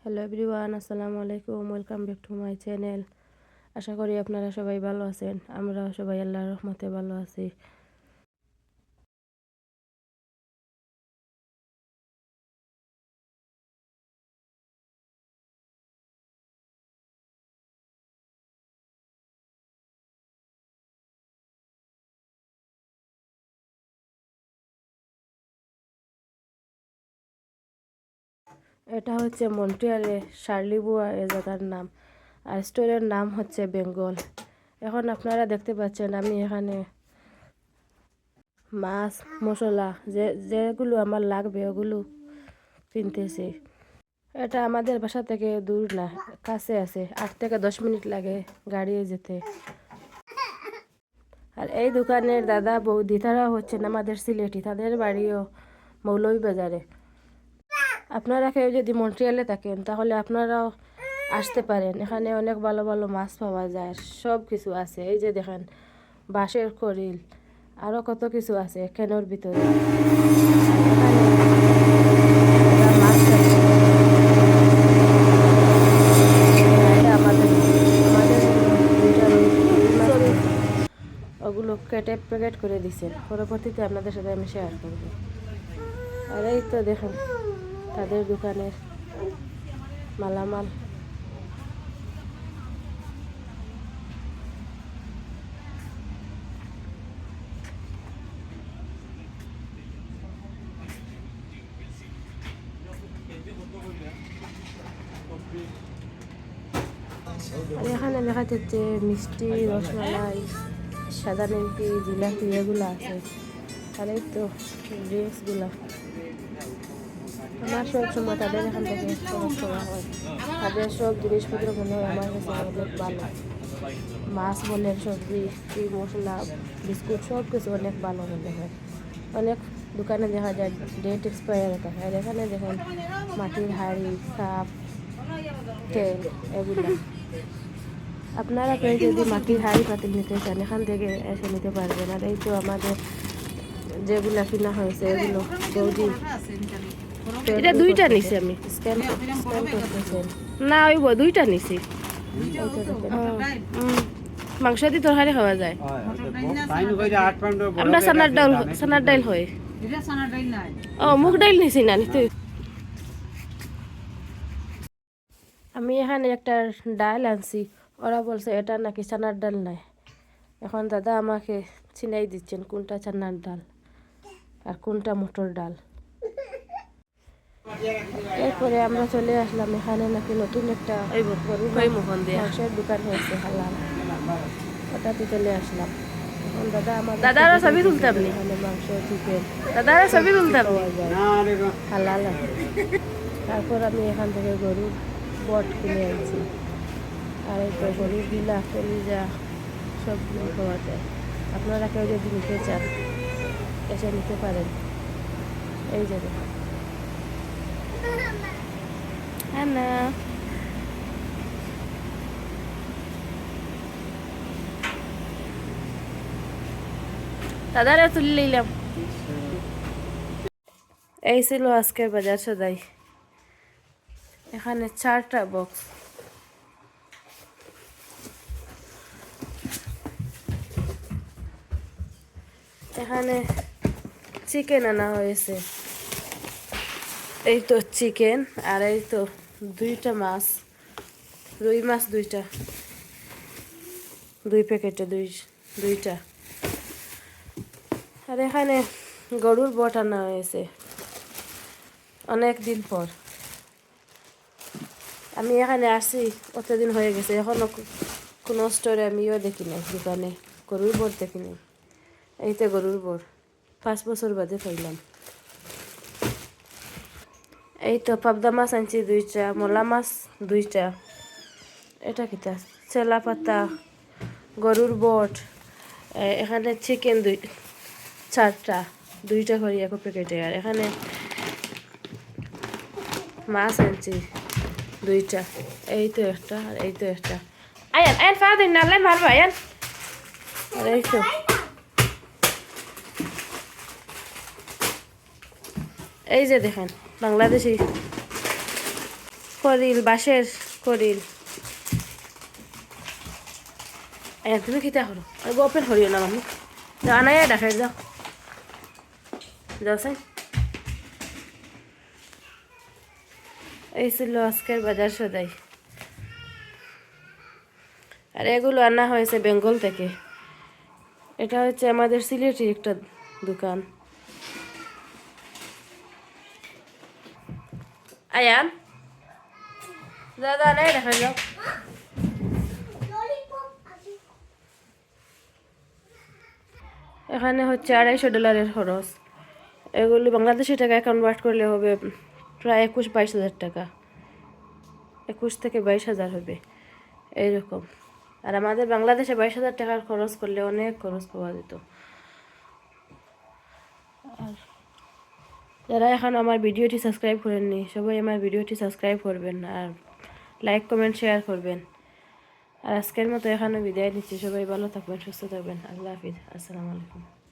Hello everyone, আসসালামু আলাইকুম। Welcome back to my channel. আশা করি আপনারা সবাই ভালো আছেন। আমরা সবাই আল্লাহর রহমতে ভালো আছি। এটা হচ্ছে মন্ট্রিয়ালে শার্লিবুয়া এ জায়গার নাম, আর স্টোরের নাম হচ্ছে বেঙ্গল। এখন আপনারা দেখতে পাচ্ছেন আমি এখানে মাছ মশলা যেগুলো আমার লাগবে ওগুলো কিনতেছি। এটা আমাদের বাসা থেকে দূর না, কাছে আছে, 8 থেকে 10 মিনিট লাগে গাড়ি যেতে। আর এই দোকানের দাদা বৌদি তারা হচ্ছেন আমাদের সিলেটি, তাদের বাড়িও মৌলভীবাজারে। আপনারা কেউ যদি মন্ট্রিয়ালে থাকেন তাহলে আপনারাও আসতে পারেন। এখানে অনেক ভালো ভালো মাছ পাওয়া যায়, সব কিছু আছে। এই যে দেখেন বাঁশের করিল, আরও কত কিছু আছে কেনোর ভিতরে। মাছ আমাদের আমাদের ওগুলো কেটে প্যাকেট করে দিচ্ছেন, পরবর্তীতে আপনাদের সাথে আমি শেয়ার করব। আর এই তো দেখেন তাদের দোকানের মালামাল। আর এখানে লেখা যাচ্ছে মিষ্টি, রসমালাই, সাদা নিমকি, জিলাপি এগুলো আছে। আর এই তো ড্রিঙ্কসগুলো। আমার সব সময় তাদের এখান থেকে খরচ করা হয়। তাদের সব জিনিসপত্র মনে হয় আমার কাছে অনেক ভালো। মাছ বলেন, সবজি, মশলা, বিস্কুট সব কিছু অনেক ভালো মনে হয়। অনেক দোকানে দেখা যায় ডেট এক্সপায়ার থাকে, আর এখানে দেখেন মাটির হাঁড়ি, কাপ, তেল এগুলো। আপনারা কেউ যদি মাটির হাঁড়ি পাতিল নিতে চান এখান থেকে এসে নিতে পারবেন। আর এই তো আমাদের যেগুলো কিনা হয়েছে এগুলো বৌদি এটা দুইটা নিছি আমি স্ক্যান করতেছেন না, ওই দুইটা নিছি। মাংস দিয়ে তরকারি খাওয়া যায়। আমরা সানার ডাল হয়। ও মুগ ডাল নিছি না নিতে। আমি এখানে একটা ডাল আনছি, ওরা বলছে এটা নাকি চানার ডাল নাই। এখন দাদা আমাকে চিনাই দিচ্ছেন কোনটা চানার ডাল আর কোনটা মটর ডাল। এরপরে আমরা চলে আসলাম এখানে নাকি নতুন একটা মাংসের দোকান হয়েছে হালাল, ওটাতে চলে আসলাম। এখন দাদারা ছবি তুলতে আপনি এখানে মাংস, চিকেন, দাদারা ছবি তুলতে পাওয়া যায় হালাল আছে। তারপর আমি এখান থেকে গরুর বট কিনে আনছি। আর এই তো গরুর গিলা, কলিজা সবগুলো পাওয়া যায়। আপনারা কেউ যদি নিতে চান এসে নিতে পারেন। এই যে দেখুন না, দাদারা তুলে নিলাম। এই ছিল আজকের বাজার সদাই। এখানে 4টা বক্স। এখানে চিকেন আনা হয়েছে, এই তো চিকেন। আর এই তো 2টা মাছ, রুই মাছ 2টা, 2 প্যাকেটে দুইটা। আর এখানে গরুর বট আনা হয়েছে অনেক দিন পর। আমি এখানে আসি কতদিন হয়ে গেছে, এখনো কোনো স্টোরে আমিও দেখি নাই, দোকানে গরুর বট দেখি নাই। এই তো গরুর বট 5 বছর বাদে পাইলাম। এই তো পাবদা মাছ আনছি 2টা, মলা মাছ 2টা। এটা কিতা চেলা পাতা, গরুর বট। এখানে চিকেন 4টা, 2টা করে এক প্যাকেটে। আর এখানে মাছ আনছি 2টা, এই তো একটা আর এই তো একটা। আয়ান আয়ান ফা দিন নালে মারবা আয়ান। আর এই তো এই যে দেখেন বাংলাদেশি করিল বাঁশের করিল তুমি খিতা করো আর গোপের হরিও না আমি আনাই দেখাই যাও যাও সাই এই ছিল আজকের বাজার সদাই আর এগুলো আনা হয়েছে বেঙ্গল থেকে এটা হচ্ছে আমাদের সিলেটের একটা দোকান আয়ান দাদা নাই দেখা যাও এখানে হচ্ছে $250 খরচ এগুলি বাংলাদেশি টাকায় কনভার্ট করলে হবে প্রায় 21-22 হাজার টাকা 21 থেকে 22 হাজার হবে এইরকম আর আমাদের বাংলাদেশে 22 হাজার টাকার খরচ করলে অনেক খরচ পাওয়া যেত আর যারা এখন আমার ভিডিওটি সাবস্ক্রাইব করেননি সবাই আমার ভিডিওটি সাবস্ক্রাইব করবেন আর লাইক কমেন্ট শেয়ার করবেন আর আজকের মতো এখানে বিদায় নিচ্ছি সবাই ভালো থাকবেন সুস্থ থাকবেন আল্লাহ হাফিজ আসসালামু আলাইকুম